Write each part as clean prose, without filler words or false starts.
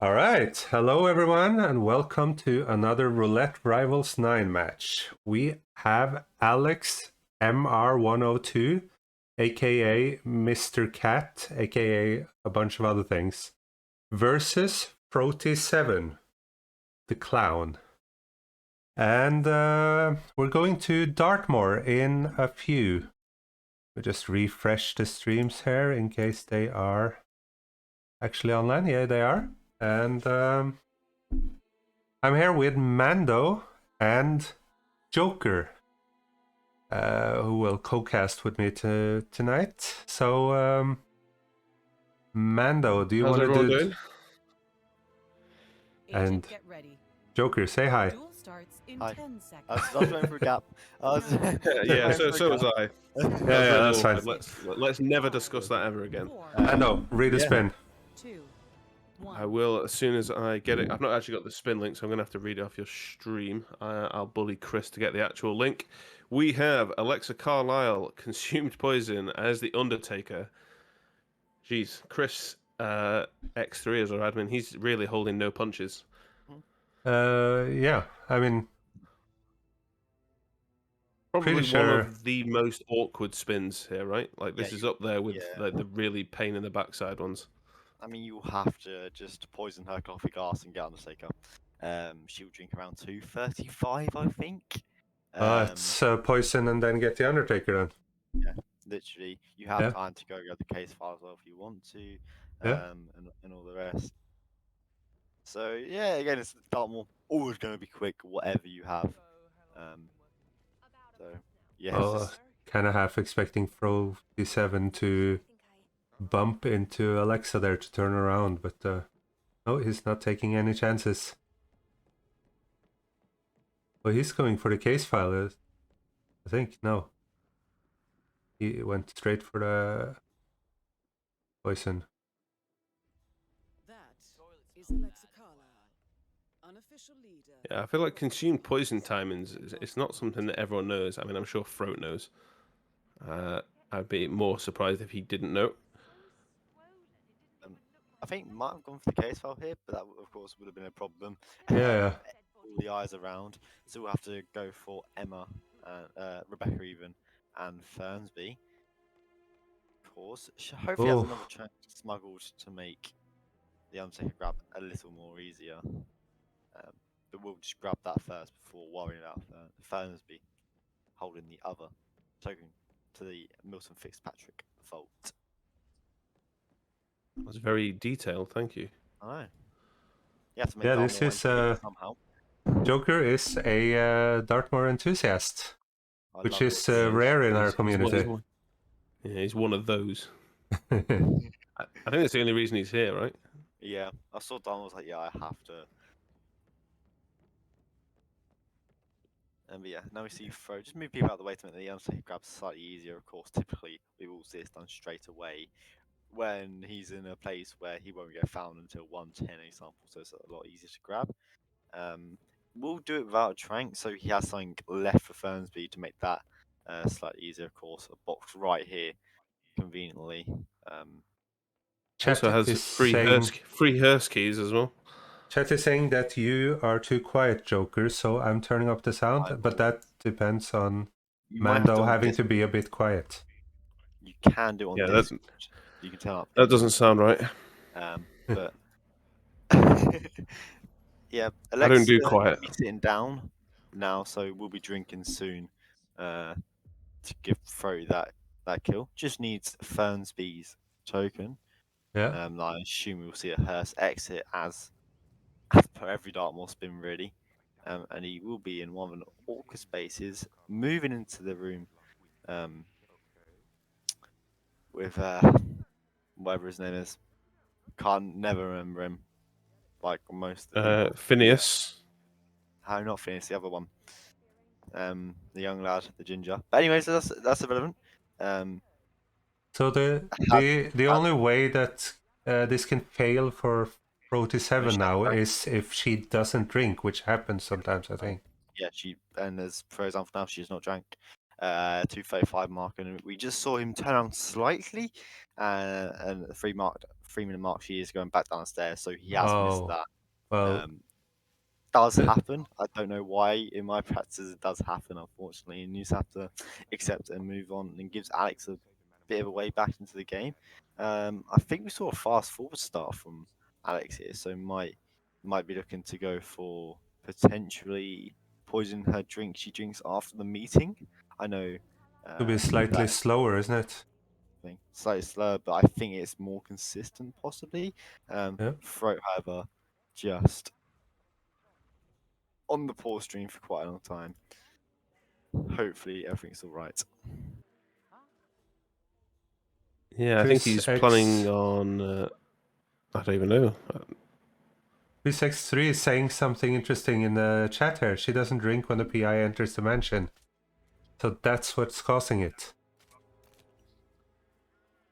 All right, hello everyone, and welcome to another Roulette Rivals 9 match. We have Alexmr102, aka Mr. Cat, aka a bunch of other things, versus Frote7, the clown. And we're going to Dartmoor in a few. We just refresh the streams here in case they are actually online. Yeah, they are. And I'm here with Mando and Jokerj, who will co-cast with me tonight. So, Mando, do you want to do? Doing? And Jokerj, say hi. Hi. I was waiting for a gap. Yeah, so was I. Yeah, that's fine. Let's never discuss that ever again. Mando, read the spin. I will as soon as I get it. I've not actually got the spin link, so I'm going to have to read it off your stream. I'll bully Chris to get the actual link. We have Alexa Carlisle consumed poison as the Undertaker. Jeez, Chris X3 as our admin. He's really holding no punches. Yeah, I mean, probably pretty sure. One of the most awkward spins here, right? Like this is up there with like, the really pain in the backside ones. I mean, you have to just poison her coffee glass and get Undertaker. She'll drink around 2:35, I think. It's poison and then get the Undertaker then. Yeah, literally. You have time to go get the case file as well if you want to, and all the rest. So yeah, again, it's Dartmoor. Always going to be quick, whatever you have. So yeah. Kind of half expecting Frote7 to bump into Alexa there to turn around, but no, he's not taking any chances. Well, he's going for the case file, I think. No, he went straight for the poison. Yeah, I feel like consumed poison timings, it's not something that everyone knows. I mean, I'm sure Frote knows. I'd be more surprised if he didn't know. I think might have gone for the case file here, but that of course would have been a problem. Yeah. All the eyes around, so we'll have to go for Emma, Rebecca even, and Fernsby. Of course, hopefully has another chance smuggled to make the Undertaker grab a little more easier. But we'll just grab that first before worrying about Fernsby holding the other token to the Milton Fitzpatrick vault. That's very detailed, thank you. I know. Yeah, this is somehow. Jokerj is a Dartmoor enthusiast, which is rare in our community. Yeah, he's one of those. I think that's the only reason he's here, right? Yeah, I saw Don was like, yeah, I have to. But yeah, now we see Fro. Just move people out of the way to make the Undertaker grab slightly easier. Of course, typically we will see this done straight away when he's in a place where he won't get found until 110 example, so it's a lot easier to grab. We'll do it without a trank, so he has something left for Fernsby to make that slightly easier. Of course, a box right here, conveniently. Also has free hearse keys as well. Chat is saying that you are too quiet, Jokerj, so I'm turning up the sound, but that depends on Mando having to be a bit quiet. You can do it on this. You can turn up. That doesn't sound right. But yeah, Alexa, I don't do quiet. Will be sitting down now, so we'll be drinking soon to give Fro that kill. Just needs Fernsby's token. Yeah. I assume we'll see a hearse exit as per every Dartmoor spin, really. And he will be in one of the awkward spaces, moving into the room with whatever his name is. Can't never remember him. Like most. Phineas. How not Phineas? The other one. The young lad, the ginger. But anyway, so that's irrelevant. So the only way that this can fail for Frote7 now is if she doesn't drink, which happens sometimes, I think. Yeah, and as for example now she's not drank. 2:35 mark, and we just saw him turn around slightly, and the 3-minute mark, she is going back downstairs, so he has missed that. Well, Does happen. I don't know why in my practices it does happen, unfortunately, and you just have to accept it and move on, and gives Alex a bit of a way back into the game. I think we saw a fast forward start from Alex here, so might be looking to go for potentially poisoning her drink she drinks after the meeting. I know it'll be slightly that's slower, isn't it? slightly slower, but I think it's more consistent, possibly. Yeah. Frote, however, just on the pause stream for quite a long time. Hopefully everything's all right. Yeah, I think he's planning on. I don't even know. Chris X3 is saying something interesting in the chat here. She doesn't drink when the PI enters the mansion. So that's what's causing it.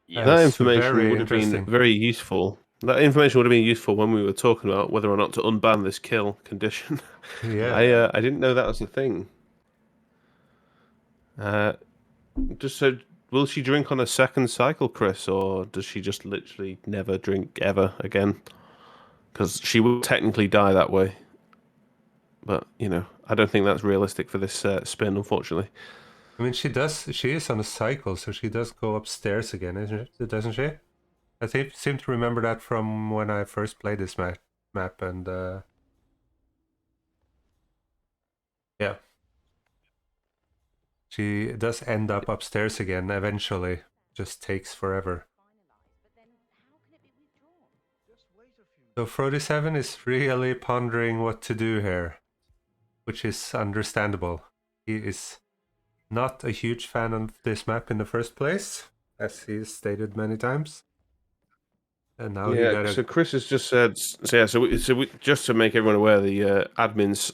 Yeah, that information would have been very useful. That information would have been useful when we were talking about whether or not to unban this kill condition. Yeah. I didn't know that was a thing. Just so, will she drink on a second cycle, Chris, or does she just literally never drink ever again? Because she will technically die that way. But, you know, I don't think that's realistic for this spin, unfortunately. I mean, she is on a cycle, so she does go upstairs again, doesn't she? I seem to remember that from when I first played this map, and yeah. She does end up upstairs again eventually. Just takes forever. So Frote7 is really pondering what to do here, which is understandable. He is not a huge fan of this map in the first place, as he's stated many times. And now so Chris has just said, so we, just to make everyone aware, the admins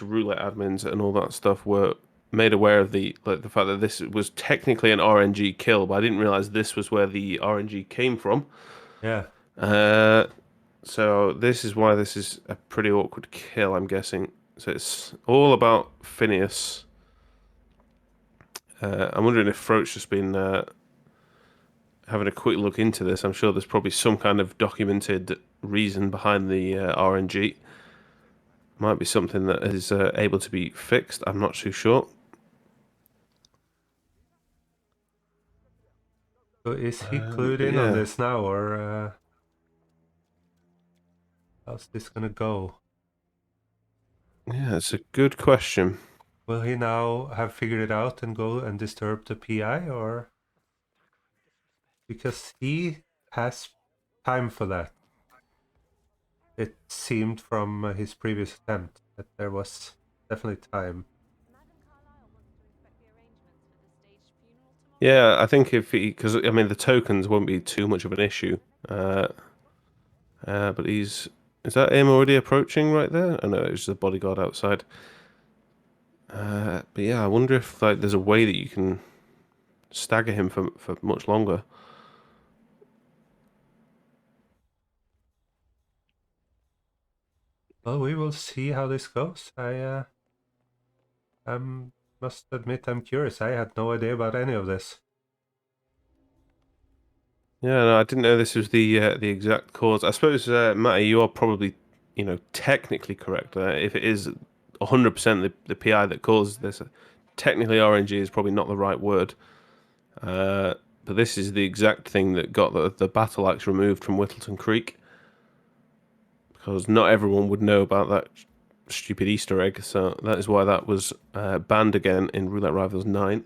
/ roulette admins and all that stuff were made aware of the fact that this was technically an RNG kill, but I didn't realize this was where the RNG came from. Yeah. So this is why this is a pretty awkward kill, I'm guessing. So it's all about Phineas. I'm wondering if Frote's just been having a quick look into this. I'm sure there's probably some kind of documented reason behind the RNG. Might be something that is able to be fixed. I'm not too sure. So is he clued in on this now, or how's this gonna go? Yeah, it's a good question. Will he now have figured it out and go and disturb the PI, or? Because he has time for that. It seemed from his previous attempt that there was definitely time. Yeah, I think because I mean the tokens won't be too much of an issue. But is that him already approaching right there? Oh no, it's the bodyguard outside. But yeah, I wonder if like there's a way that you can stagger him for much longer. Well, we will see how this goes. I must admit I'm curious. I had no idea about any of this. Yeah, no, I didn't know this was the exact cause. I suppose, Matty, you are probably, technically correct. If it is 100% the PI that causes this, technically RNG is probably not the right word. But this is the exact thing that got the battle axe removed from Whittleton Creek. Because not everyone would know about that stupid Easter egg, so that is why that was banned again in Roulette Rivals 9.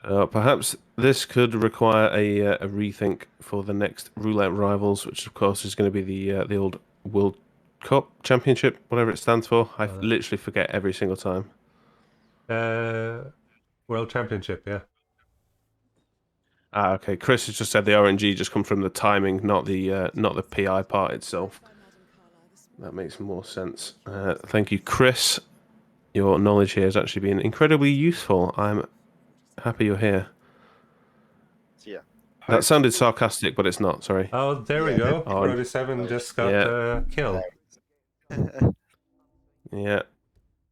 Perhaps this could require a rethink for the next Roulette Rivals, which of course is going to be the old World Cup Championship, whatever it stands for. I literally forget every single time. World Championship, yeah. Ah, okay. Chris has just said the RNG just come from the timing, not the PI part itself. That makes more sense. Thank you, Chris. Your knowledge here has actually been incredibly useful. I'm happy you're here. Yeah. That sounded sarcastic, but it's not. Sorry. Oh, there we go. Frote7 just got a kill. Yeah.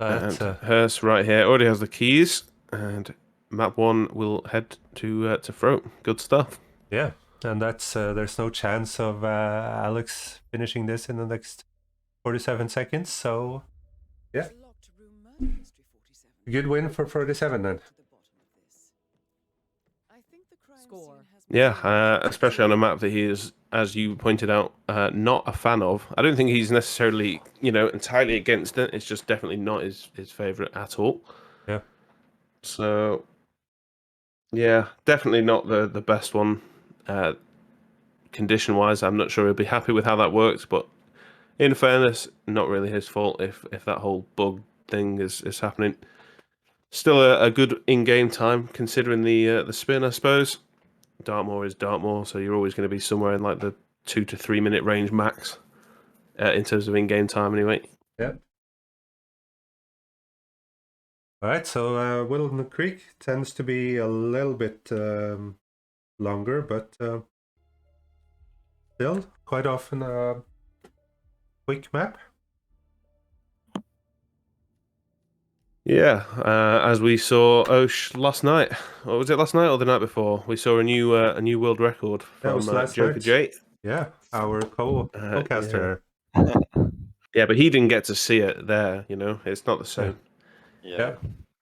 And But Hurst right here already has the keys, and map 1 will head to Frote. Good stuff. yeah, and that's there's no chance of Alex finishing this in the next 47 seconds. So yeah, good win for Frote7 then. Yeah, especially on a map that he is, as you pointed out, not a fan of. I don't think he's necessarily, entirely against it. It's just definitely not his favourite at all. Yeah. So, yeah, definitely not the best one. Condition-wise, I'm not sure he'll be happy with how that works, but in fairness, not really his fault if that whole bug thing is happening. Still a good in-game time, considering the spin, I suppose. Dartmoor is Dartmoor, so you're always going to be somewhere in like the 2 to 3 minute range max in terms of in-game time, anyway. Yeah. All right, so Whittleton Creek tends to be a little bit longer, but still quite often a quick map. Yeah, as we saw last night, or was it last night or the night before? We saw a new world record That from was last Jokerj night. J. Yeah, our co-caster. Yeah, but he didn't get to see it there. It's not the same. Yeah.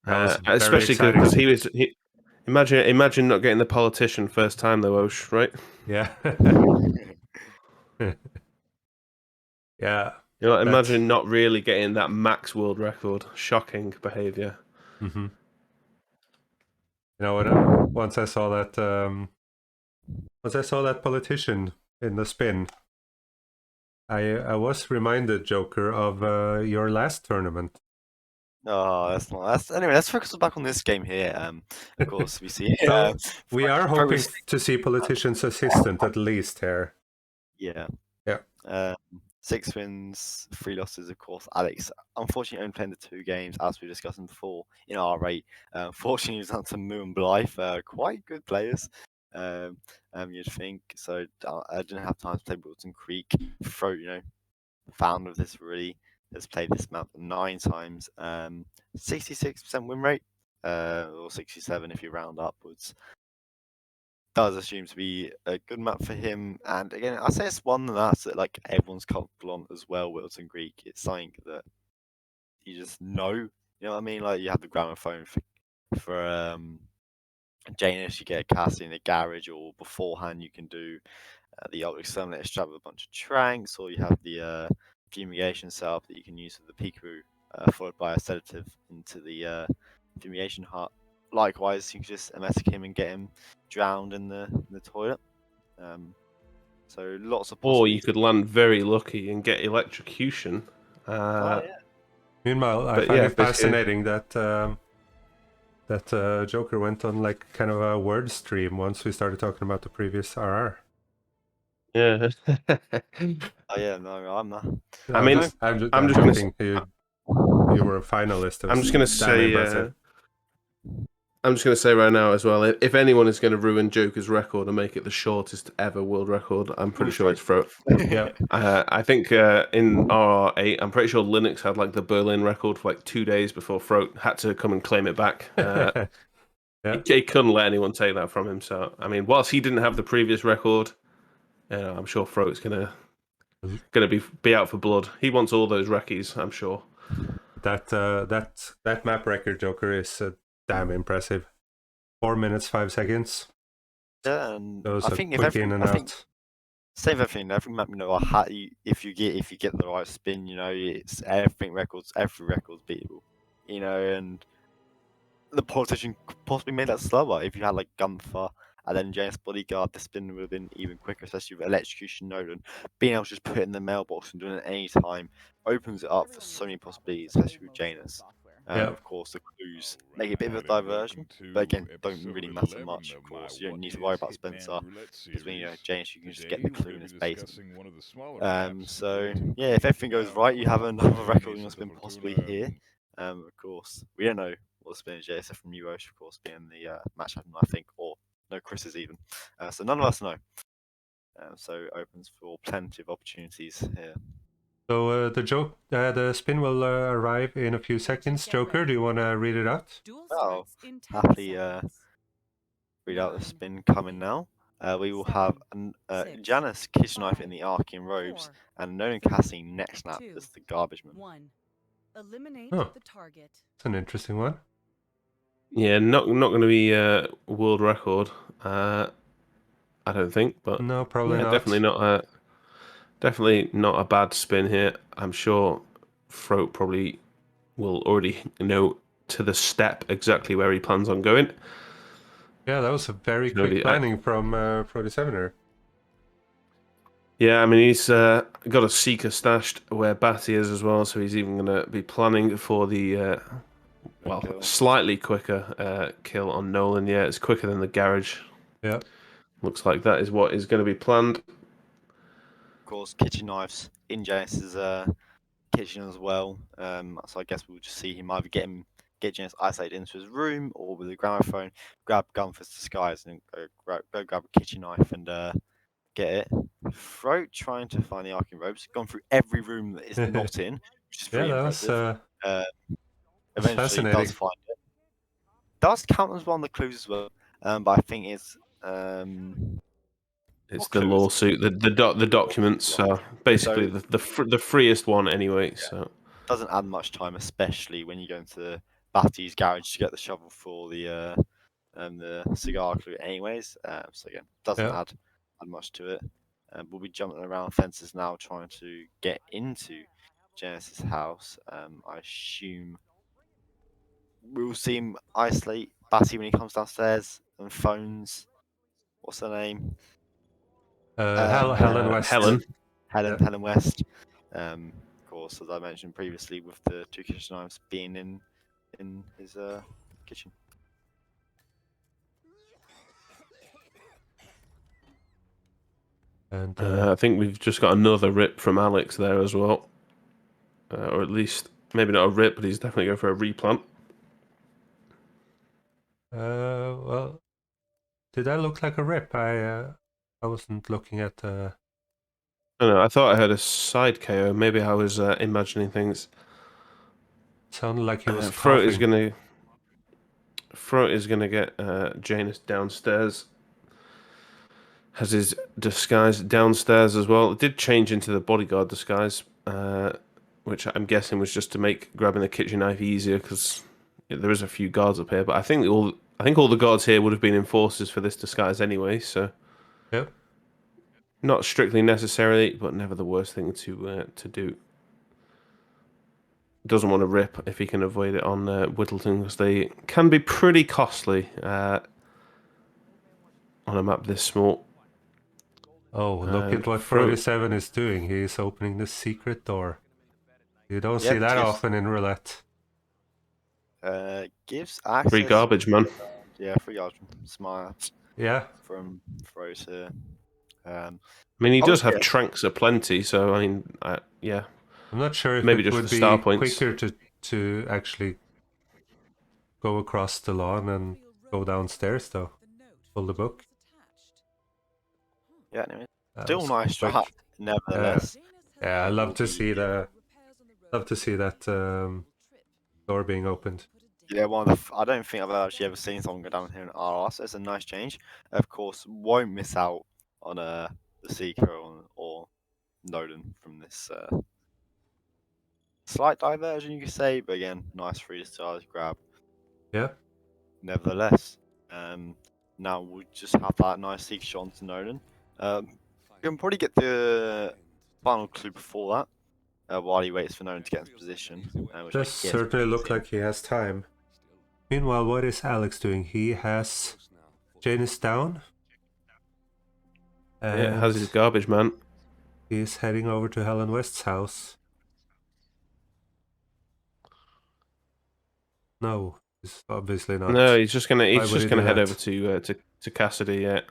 That was very Especially exciting. because imagine not getting the politician first time though, Osh, right? Yeah. Yeah. Imagine not really getting that max world record. Shocking behavior. Mm-hmm. You know what? Once I saw that politician in the spin, I was reminded, Joker, of your last tournament. Oh, that's not. Anyway. Let's focus back on this game here. Of course, we see. So we are hoping Frote- to see politician's assistant at least here. Yeah. Yeah. 6 wins, 3 losses, of course. Alex, unfortunately, only playing the 2 games, as we were discussing before, in R8. Fortunately, he was on to Moo and Blythe, quite good players, you'd think. So I didn't have time to play Wilton Creek. Frote, founder of this really, has played this map 9 times. 66% win rate, or 67 if you round upwards. Does assume to be a good map for him, and again, I say it's one that everyone's comfortable on as well. Wilton Creek, it's something that you just know. You know what I mean? Like you have the gramophone for Janus, you get a Cassie in the garage, or beforehand you can do the old exterminator strap with a bunch of tranks, or you have the fumigation setup that you can use with the peekaboo, followed by a sedative into the fumigation hut. Likewise, you can just MSK him and get him drowned in the toilet. So lots of Or you possibilities. could land very lucky and get electrocution. Oh, yeah. Meanwhile, I find it fascinating that Joker went on like kind of a word stream once we started talking about the previous RR. Yeah. Oh yeah, no, I'm not. I'm just joking. You were a finalist. I'm just gonna say right now as well. If anyone is going to ruin Joker's record and make it the shortest ever world record, I'm pretty sure it's Frote. Yeah. I think in R8, I'm pretty sure Linux had like the Berlin record for like 2 days before Frote had to come and claim it back. Yeah. He couldn't let anyone take that from him. So I mean, whilst he didn't have the previous record, I'm sure Frote's gonna be out for blood. He wants all those recce's, I'm sure. That map record, Joker, is damn impressive. 4 minutes 5 seconds. Yeah, and Those I are think quick in and out. Save everything. Every map, if you get the right spin, it's every record's beatable. And the politician could possibly made that slower. If you had like Gunther and then Janus Bodyguard, the spin would have been even quicker, especially with Electrocution Node, and being able to just put it in the mailbox and doing it at any time opens it up for so many possibilities, especially with Janus. Of course, the clues make a bit of a diversion, but again, don't really matter much. Of course, you don't need to worry about Spencer because when Janus, you can just get the clue in his basement. So yeah, if everything goes right, you have another record in your spin possibly here. Of course, we don't know what the spin is yet, except from you, Osh, of course, being the match happening, I think, or no Chris's even. So none of us know. So opens for plenty of opportunities here. So the spin will arrive in a few seconds. Joker, do you want to read it out? Oh, happily read out the spin coming now. We will have Janice kitchen knife in the arcane robes and Nolan Cassie neck snap as the garbage man. Eliminate Oh. the target. It's an interesting one. Yeah, not going to be world record. I don't think, but No, probably yeah, not. definitely not a bad spin here. I'm sure Frote probably will already know to the step exactly where he plans on going. Yeah, that was a very So quick planning from Frote7er. Yeah, I mean, he's got a Seeker stashed where Batty is as well, so he's even going to be planning for the, Kill. slightly quicker kill on Nolan. Yeah, it's quicker than the garage. Yeah. Looks like that is what is going to be planned. Of course, kitchen knives in Janice's kitchen as well. So I guess we'll just see him either get Janice isolated into his room or with a gramophone, grab gun for disguise and go grab a kitchen knife and get it. Frote trying to find the arcane robes. Gone through every room that it's not in, which is Yeah, pretty that was impressive. Eventually fascinating. does find it. Does count as one of the clues as well. But I think it's It's what the clue is it? lawsuit, the documents. So basically, So- the freest one anyway. So doesn't add much time, especially when you go into Batty's garage to get the shovel for the cigar clue anyways. So again, doesn't Yeah. add much to it. We'll be jumping around fences now trying to get into Genesis' house. I assume we'll see him isolate Batty when he comes downstairs and phones. What's her name? Helen West. Helen. Yeah. Helen West. Of course, as I mentioned previously, with the two kitchen knives being in his kitchen. And I think we've just got another rip from Alex there as well, or at least maybe not a rip, but he's definitely going for a replant. well, did that look like a rip? I wasn't looking at. I don't know. I thought I heard a side KO. Maybe I was imagining things. Sounded like he was Frote coughing. is gonna get Janus downstairs. Has his disguise downstairs as well. It did change into the bodyguard disguise, which I'm guessing was just to make grabbing the kitchen knife easier because there is a few guards up here. But I think all the guards here would have been enforcers for this disguise anyway. So Yep. not strictly necessarily, but never the worst thing to do. Doesn't want to rip if he can avoid it on Whittleton because they can be pretty costly on a map this small. Oh, look at what Frote7 is doing. He is opening the secret door. You don't see that often in roulette. Gives access. Free garbage, man. Yeah, free garbage. Smart. Yeah. From Frote. I mean, he does have tranks aplenty, so I mean, yeah. I'm not sure if maybe it just would the be star points. quicker to actually go across the lawn and go downstairs, though. Pull the book. Yeah, anyway. Still nice shot, nevertheless. Yeah, I love to see that door being opened. Yeah, I don't think I've actually ever seen someone go down here in RR, so it's a nice change. Of course, won't miss out on the Seeker or Nolan from this slight diversion, you could say, but again, nice 3-star grab. Yeah. Nevertheless, now we'll just have that nice Seeker shot onto Nolan. We can probably get the final clue before that, while he waits for Nolan to get into position. Does certainly look like he has time. Meanwhile, what is Alex doing? He has Janus down. And has his garbage man. He's heading over to Helen West's house. No, he's obviously not. No, he's just gonna head over to Cassidy. Yeah.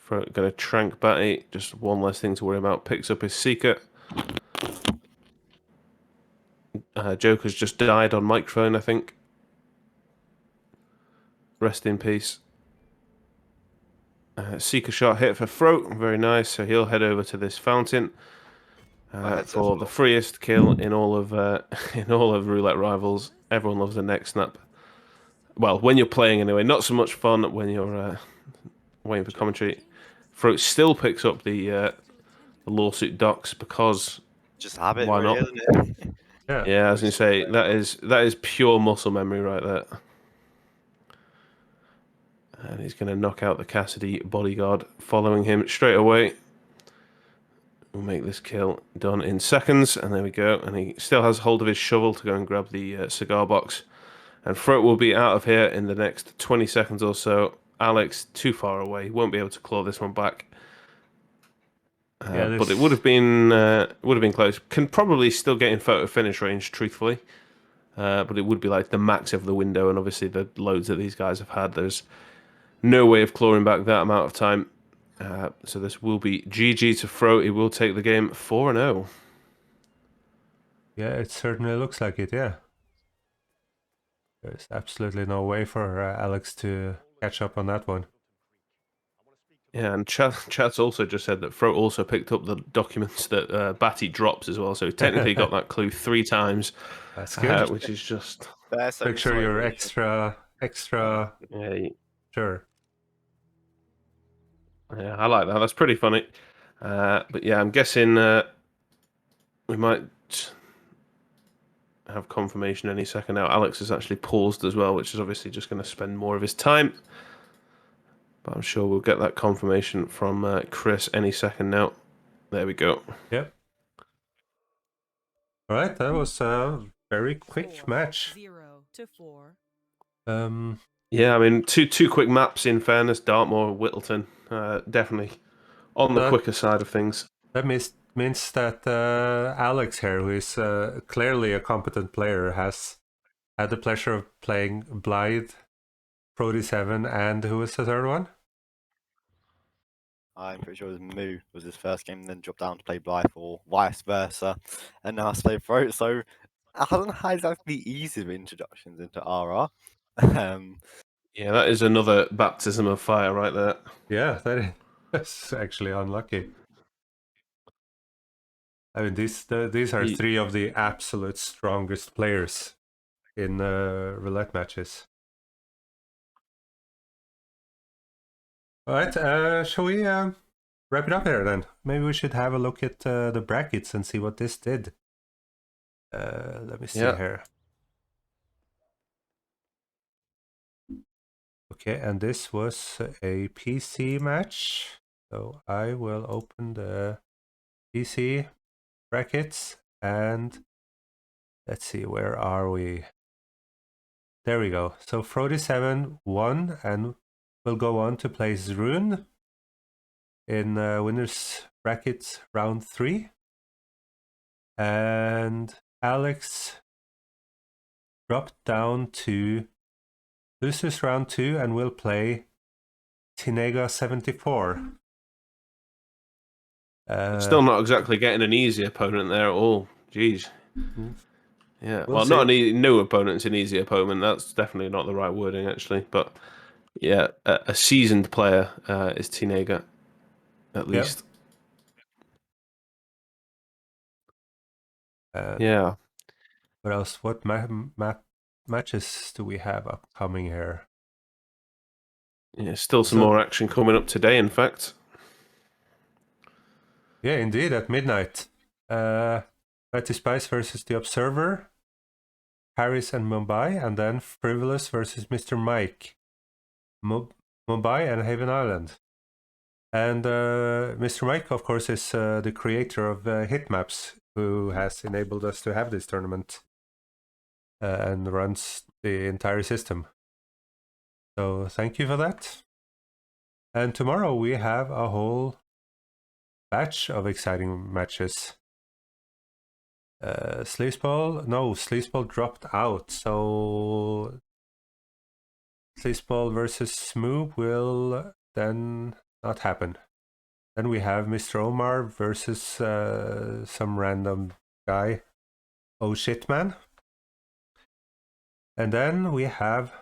Gonna trank Batty. Just one less thing to worry about. Picks up his Seeker. Joker's just died on microphone, I think. Rest in peace. Seeker shot hit for Frote. Very nice. So he'll head over to this fountain. for the freest kill in all of in all of Roulette Rivals. Everyone loves the neck snap. Well, when you're playing anyway, not so much fun when you're waiting for commentary. Frote still picks up the lawsuit docs because just habit, why really, not? isn't it? Yeah, as you say, that is pure muscle memory right there. And he's going to knock out the Cassidy bodyguard following him straight away. We'll make this kill done in seconds, and there we go. And he still has hold of his shovel to go and grab the cigar box. And Frote will be out of here in the next 20 seconds or so. Alex, too far away, won't be able to claw this one back. But it would have been close. Can probably still get in photo finish range, truthfully. But it would be like the max of the window, and obviously the loads that these guys have had. There's no way of clawing back that amount of time. So this will be GG to Frote. He will take the game 4-0. Yeah, it certainly looks like it, yeah. There's absolutely no way for Alex to catch up on that one. Yeah, and chat's also just said that Frote also picked up the documents that Batty drops as well, so he technically got that clue 3 times. That's good. Which is just... Make sure you're extra Yeah, sure. Yeah, I like that. That's pretty funny. But yeah, I'm guessing we might have confirmation any second now. Alex has actually paused as well, which is obviously just going to spend more of his time. But I'm sure we'll get that confirmation from Chris any second now. There we go. Yep. All right, that was a very quick match. 0-4. Yeah, I mean, two quick maps in fairness. Dartmoor, Whittleton, definitely on the quicker side of things. That means that Alex here, who is clearly a competent player, has had the pleasure of playing Blythe, Frote7, and who was the third one? I'm pretty sure it was Moo was his first game, then dropped down to play Blythe, or vice versa, and now I play Frote. So I don't know how exactly easy of introductions into RR. Yeah, that is another baptism of fire right there. Yeah, that's actually unlucky. I mean, these are 3 of the absolute strongest players in roulette matches. All right, shall we wrap it up here then? Maybe we should have a look at the brackets and see what this did. Let me see here. Okay, and this was a PC match. So I will open the PC brackets and let's see, where are we? There we go. So Frote7 won and will go on to play Zrun in winners brackets round 3. And Alex dropped down to losers round 2 and will play Tinega74. Still not exactly getting an easy opponent there at all. Jeez. Yeah, well, see. not a new opponent's an easy opponent. That's definitely not the right wording, actually. But yeah, a seasoned player is Tinega, at least. Yeah. What else? What matches do we have upcoming here? Yeah, still some more action coming up today, in fact. Yeah, indeed, at midnight. Betty Spice versus The Observer, Paris and Mumbai, and then Frivolous versus Mr. Mike, Mumbai and Haven Island. And Mr. Mike, of course, is the creator of Hitmaps, who has enabled us to have this tournament and runs the entire system. So thank you for that. And tomorrow we have a whole batch of exciting matches. Sleazeball dropped out, so Sleazeball versus Smooth will then not happen. Then we have Mr. Omar versus some random guy, OhShitMan. And then we have...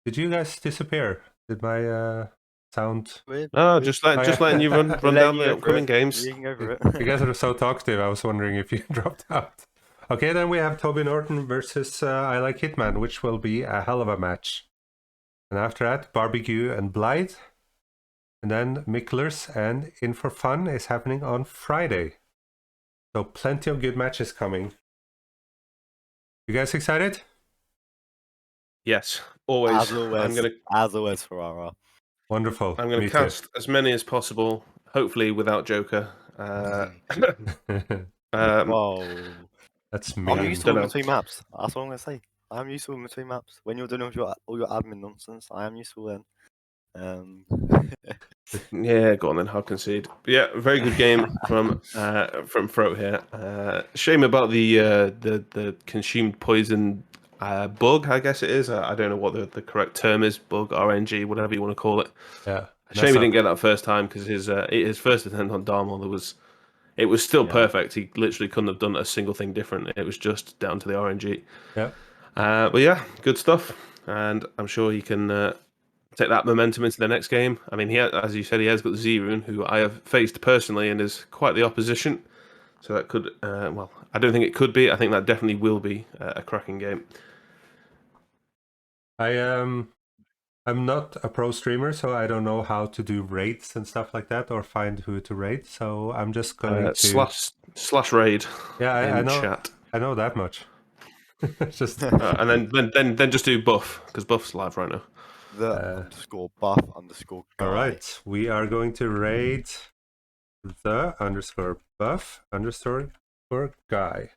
Did you guys disappear? Did my sound? No, just letting you run down the upcoming games. You can go for it. You guys are so talkative. I was wondering if you dropped out. Okay, then we have Toby Norton versus I Like Hitman, which will be a hell of a match. And after that, Barbecue and Blythe. And then Micklers and In for Fun is happening on Friday. So plenty of good matches coming. You guys excited? Yes, always. As always, Ferrara. Wonderful. I'm going to cast as many as possible, hopefully without Joker. Whoa. That's I'm mean. useful in between maps. That's what I'm going to say. I'm useful in between maps. When you're doing all your admin nonsense, I am useful then. Yeah, go on then. I'll concede. But yeah, very good game from Frote here. Shame about the consumed poison bug. I guess it is. I don't know what the correct term is. Bug, RNG, whatever you want to call it. Yeah. Shame he didn't get that first time because his first attempt on Dartmoor it was still perfect. He literally couldn't have done a single thing different. It was just down to the RNG. Yeah. But yeah, good stuff, and I'm sure he can take that momentum into the next game. I mean, as you said, he has got Zerun, who I have faced personally and is quite the opposition. So that could, well, I don't think it could be. I think that definitely will be a cracking game. I'm not a pro streamer, so I don't know how to do raids and stuff like that, or find who to raid. So I'm just going to slash raid. Yeah, I know. Chat. I know that much. Just and then just do buff because buff's live right now. The _buff_guy. All right, we are going to raid the _buff_guy.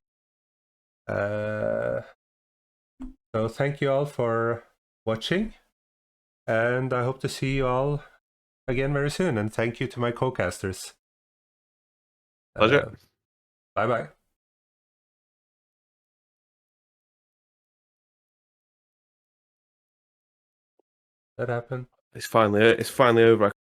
So thank you all for watching, and I hope to see you all again very soon. And thank you to my co-casters. Pleasure. Bye bye. That happened. It's finally over.